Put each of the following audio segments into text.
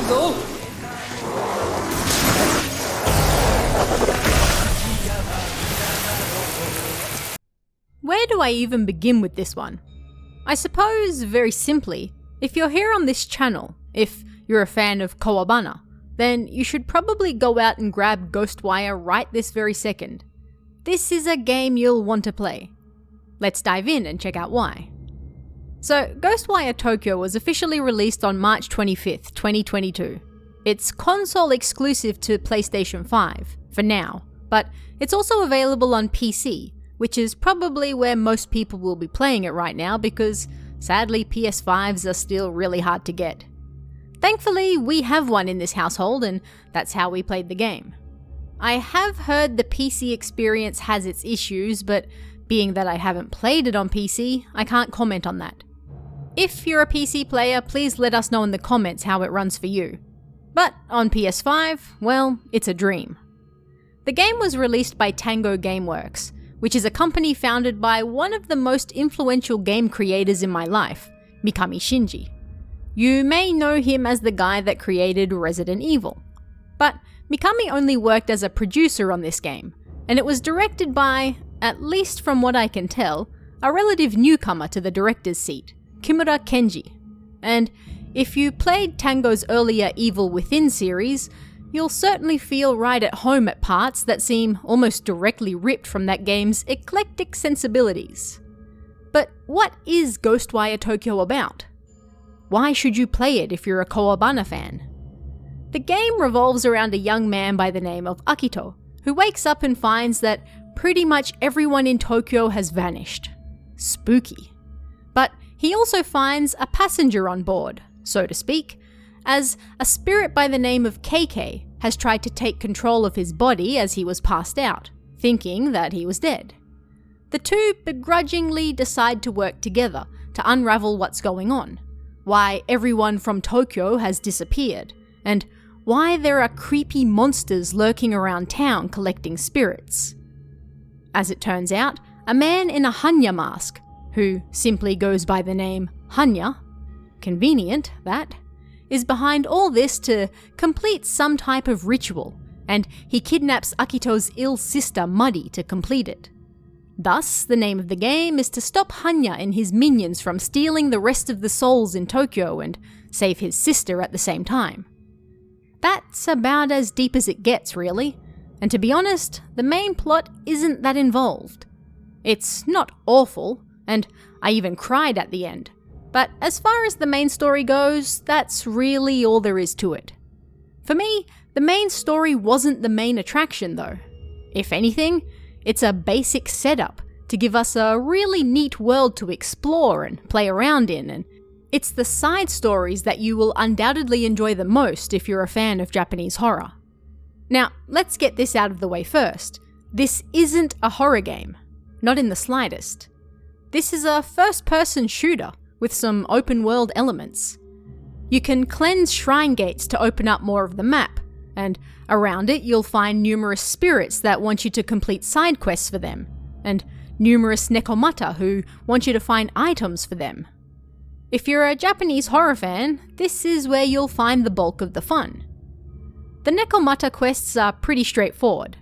ぞ。Where do I even begin with this one? I suppose, very simply, if you're here on this channel, if you're a fan of Kawabana, then you should probably go out and grab Ghostwire right this very second. This is a game you'll want to play. Let's dive in and check out why. So, Ghostwire Tokyo was officially released on March 25th, 2022. It's console exclusive to PlayStation 5, for now, but it's also available on PC, which is probably where most people will be playing it right now because, sadly, PS5s are still really hard to get. Thankfully, we have one in this household, and that's how we played the game. I have heard the PC experience has its issues, but being that I haven't played it on PC, I can't comment on that. If you're a PC player, please let us know in the comments how it runs for you. But on PS5, well, it's a dream. The game was released by Tango Gameworks, which is a company founded by one of the most influential game creators in my life, Mikami Shinji. You may know him as the guy that created Resident Evil. But Mikami only worked as a producer on this game, and it was directed by, at least from what I can tell, a relative newcomer to the director's seat, Kimura Kenji. And if you played Tango's earlier Evil Within series, you'll certainly feel right at home at parts that seem almost directly ripped from that game's eclectic sensibilities. But what is Ghostwire Tokyo about? Why should you play it if you're a Kawabana fan? The game revolves around a young man by the name of Akito, who wakes up and finds that pretty much everyone in Tokyo has vanished. Spooky. But he also finds a passenger on board, so to speak, as a spirit by the name of KK has tried to take control of his body as he was passed out, thinking that he was dead. The two begrudgingly decide to work together to unravel what's going on, why everyone from Tokyo has disappeared, and why there are creepy monsters lurking around town collecting spirits. As it turns out, a man in a Hanya mask, who simply goes by the name Hanya, convenient that, is behind all this to complete some type of ritual, and he kidnaps Akito's ill sister Muddy to complete it. Thus, the name of the game is to stop Hanya and his minions from stealing the rest of the souls in Tokyo and save his sister at the same time. That's about as deep as it gets, really, and to be honest, the main plot isn't that involved. It's not awful, and I even cried at the end. But as far as the main story goes, that's really all there is to it. For me, the main story wasn't the main attraction though. If anything, it's a basic setup to give us a really neat world to explore and play around in, and it's the side stories that you will undoubtedly enjoy the most if you're a fan of Japanese horror. Now, let's get this out of the way first. This isn't a horror game. Not in the slightest. This is a first-person shooter with some open-world elements. You can cleanse shrine gates to open up more of the map, and around it you'll find numerous spirits that want you to complete side quests for them, and numerous nekomata who want you to find items for them. If you're a Japanese horror fan, this is where you'll find the bulk of the fun. The nekomata quests are pretty straightforward.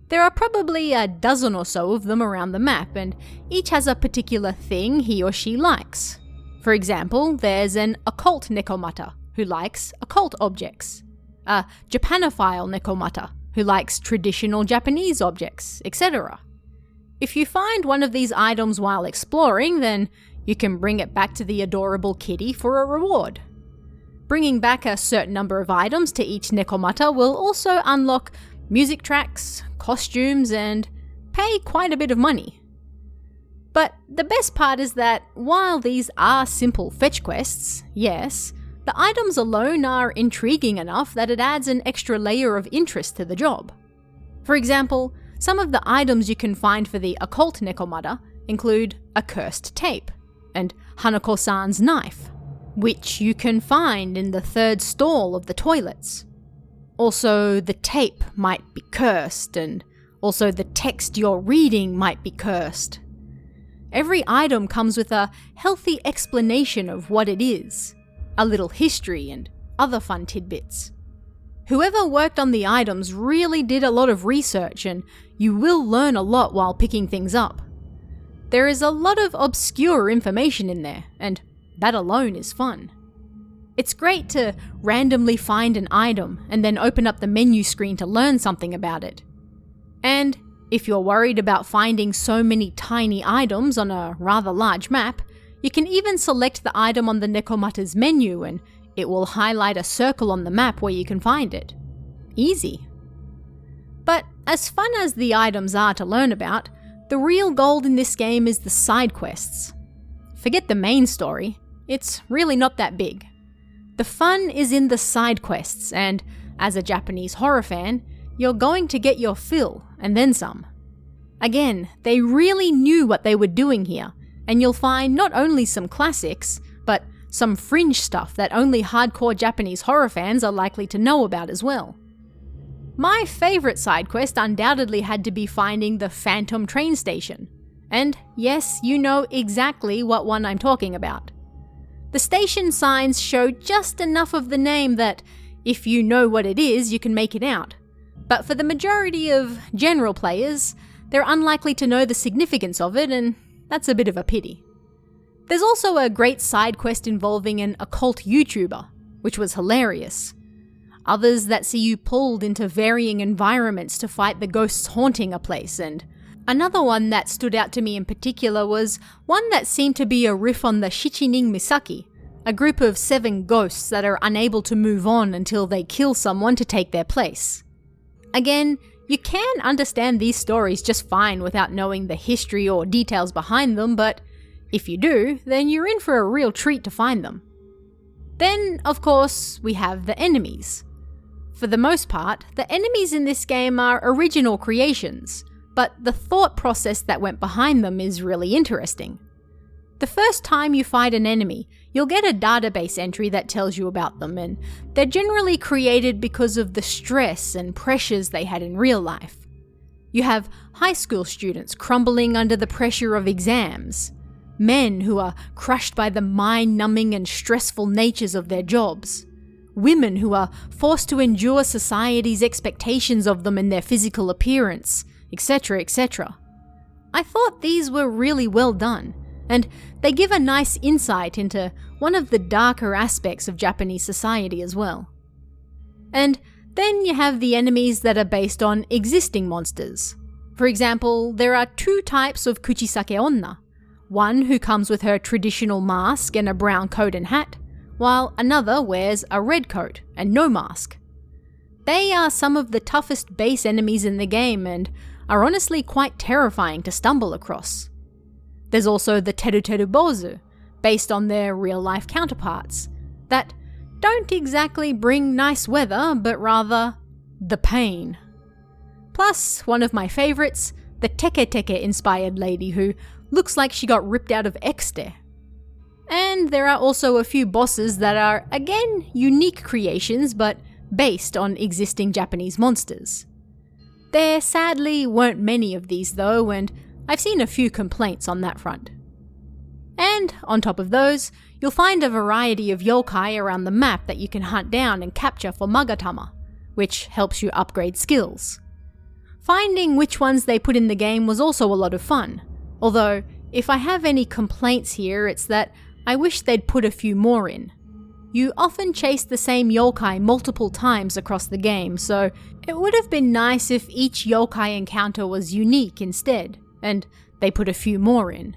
There are probably a dozen or so of them around the map, and each has a particular thing he or she likes. For example, there's an occult nekomata, who likes occult objects, a Japanophile nekomata, who likes traditional Japanese objects, etc. If you find one of these items while exploring, then you can bring it back to the adorable kitty for a reward. Bringing back a certain number of items to each nekomata will also unlock music tracks, costumes, and pay quite a bit of money. But the best part is that while these are simple fetch quests, yes, the items alone are intriguing enough that it adds an extra layer of interest to the job. For example, some of the items you can find for the occult nekomata include a cursed tape and Hanako-san's knife, which you can find in the third stall of the toilets. Also, the tape might be cursed, and also the text you're reading might be cursed. Every item comes with a healthy explanation of what it is, a little history, and other fun tidbits. Whoever worked on the items really did a lot of research, and you will learn a lot while picking things up. There is a lot of obscure information in there, and that alone is fun. It's great to randomly find an item and then open up the menu screen to learn something about it. And if you're worried about finding so many tiny items on a rather large map, you can even select the item on the Nekomata's menu and it will highlight a circle on the map where you can find it. Easy. But as fun as the items are to learn about, the real gold in this game is the side quests. Forget the main story, it's really not that big. The fun is in the side quests, and as a Japanese horror fan, you're going to get your fill and then some. Again, they really knew what they were doing here, and you'll find not only some classics, but some fringe stuff that only hardcore Japanese horror fans are likely to know about as well. My favourite side quest undoubtedly had to be finding the Phantom train station. And yes, you know exactly what one I'm talking about. The station signs show just enough of the name that if you know what it is, you can make it out. But for the majority of general players, they're unlikely to know the significance of it, and that's a bit of a pity. There's also a great side quest involving an occult YouTuber, which was hilarious. Others that see you pulled into varying environments to fight the ghosts haunting a place, and another one that stood out to me in particular was one that seemed to be a riff on the Shichinin Misaki, a group of 7 ghosts that are unable to move on until they kill someone to take their place. Again, you can understand these stories just fine without knowing the history or details behind them, but if you do, then you're in for a real treat to find them. Then, of course, we have the enemies. For the most part, the enemies in this game are original creations, but the thought process that went behind them is really interesting. The first time you fight an enemy, you'll get a database entry that tells you about them, and they're generally created because of the stress and pressures they had in real life. You have high school students crumbling under the pressure of exams, men who are crushed by the mind-numbing and stressful natures of their jobs, women who are forced to endure society's expectations of them and their physical appearance, etc., etc. I thought these were really well done, and they give a nice insight into one of the darker aspects of Japanese society as well. And then you have the enemies that are based on existing monsters. For example, there are 2 types of Kuchisake Onna. One who comes with her traditional mask and a brown coat and hat, while another wears a red coat and no mask. They are some of the toughest base enemies in the game and are honestly quite terrifying to stumble across. There's also the Teru Bozu, based on their real-life counterparts, that don't exactly bring nice weather, but rather the pain. Plus, one of my favourites, the Teke-Teke-inspired lady who looks like she got ripped out of Exter. And there are also a few bosses that are, again, unique creations, but based on existing Japanese monsters. There sadly weren't many of these though, and I've seen a few complaints on that front. And on top of those, you'll find a variety of yokai around the map that you can hunt down and capture for Magatama, which helps you upgrade skills. Finding which ones they put in the game was also a lot of fun, although if I have any complaints here, it's that I wish they'd put a few more in. You often chase the same yokai multiple times across the game, so it would have been nice if each yokai encounter was unique instead, and they put a few more in.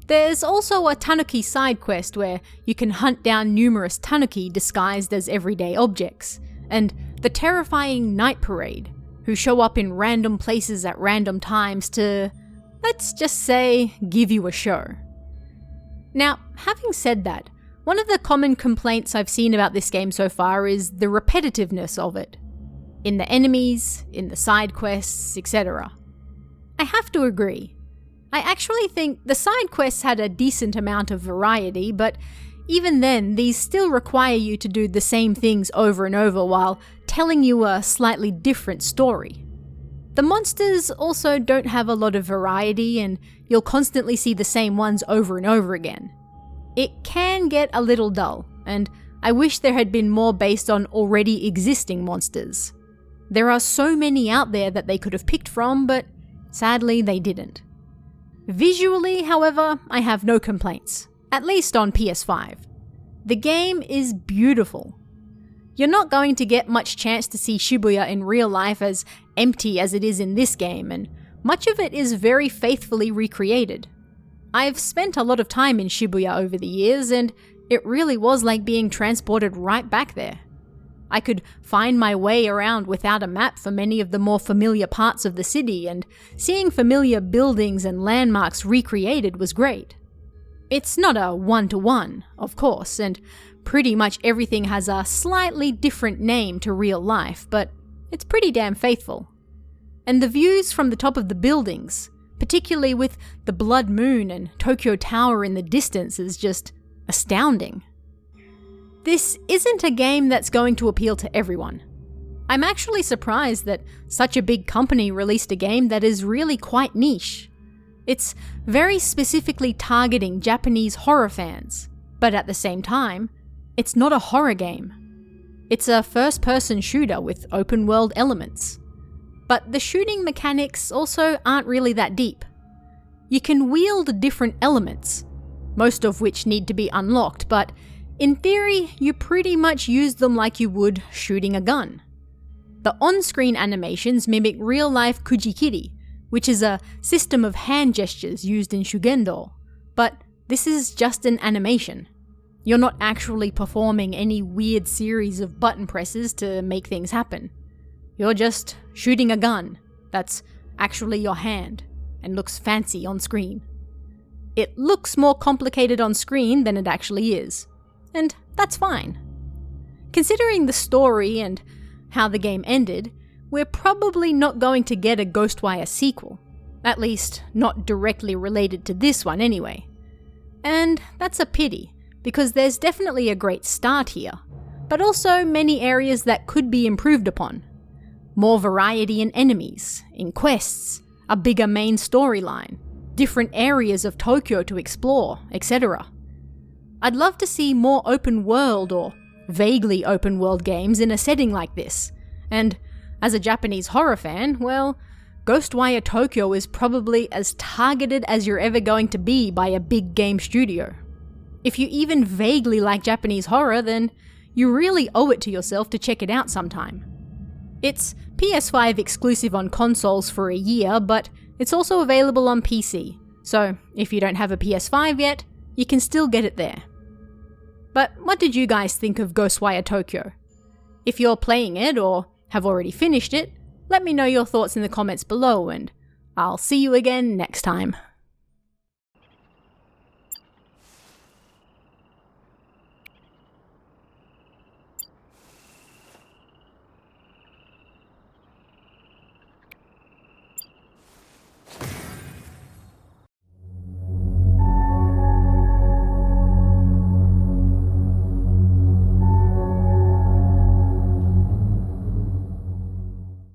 There's also a tanuki side quest where you can hunt down numerous tanuki disguised as everyday objects, and the terrifying night parade, who show up in random places at random times to, let's just say, give you a show. Now, having said that, one of the common complaints I've seen about this game so far is the repetitiveness of it. In the enemies, in the side quests, etc. I have to agree. I actually think the side quests had a decent amount of variety, but even then, these still require you to do the same things over and over while telling you a slightly different story. The monsters also don't have a lot of variety, and you'll constantly see the same ones over and over again. It can get a little dull, and I wish there had been more based on already existing monsters. There are so many out there that they could have picked from, but sadly they didn't. Visually, however, I have no complaints, at least on PS5. The game is beautiful. You're not going to get much chance to see Shibuya in real life as empty as it is in this game, and much of it is very faithfully recreated. I've spent a lot of time in Shibuya over the years, and it really was like being transported right back there. I could find my way around without a map for many of the more familiar parts of the city, and seeing familiar buildings and landmarks recreated was great. It's not a one-to-one, of course, and pretty much everything has a slightly different name to real life, but it's pretty damn faithful. And the views from the top of the buildings, particularly with the Blood Moon and Tokyo Tower in the distance, is just astounding. This isn't a game that's going to appeal to everyone. I'm actually surprised that such a big company released a game that is really quite niche. It's very specifically targeting Japanese horror fans, but at the same time, it's not a horror game. It's a first-person shooter with open-world elements. But the shooting mechanics also aren't really that deep. You can wield different elements, most of which need to be unlocked, but in theory, you pretty much use them like you would shooting a gun. The on-screen animations mimic real-life kujikiri, which is a system of hand gestures used in Shugendo, but this is just an animation. You're not actually performing any weird series of button presses to make things happen. You're just shooting a gun that's actually your hand and looks fancy on screen. It looks more complicated on screen than it actually is, and that's fine. Considering the story and how the game ended, we're probably not going to get a Ghostwire sequel, at least not directly related to this one anyway. And that's a pity, because there's definitely a great start here, but also many areas that could be improved upon. More variety in enemies, in quests, a bigger main storyline, different areas of Tokyo to explore, etc. I'd love to see more open world or vaguely open world games in a setting like this, and as a Japanese horror fan, well, Ghostwire Tokyo is probably as targeted as you're ever going to be by a big game studio. If you even vaguely like Japanese horror, then you really owe it to yourself to check it out sometime. It's PS5 exclusive on consoles for a year, but it's also available on PC, so if you don't have a PS5 yet, you can still get it there. But what did you guys think of Ghostwire Tokyo? If you're playing it or have already finished it, let me know your thoughts in the comments below, and I'll see you again next time.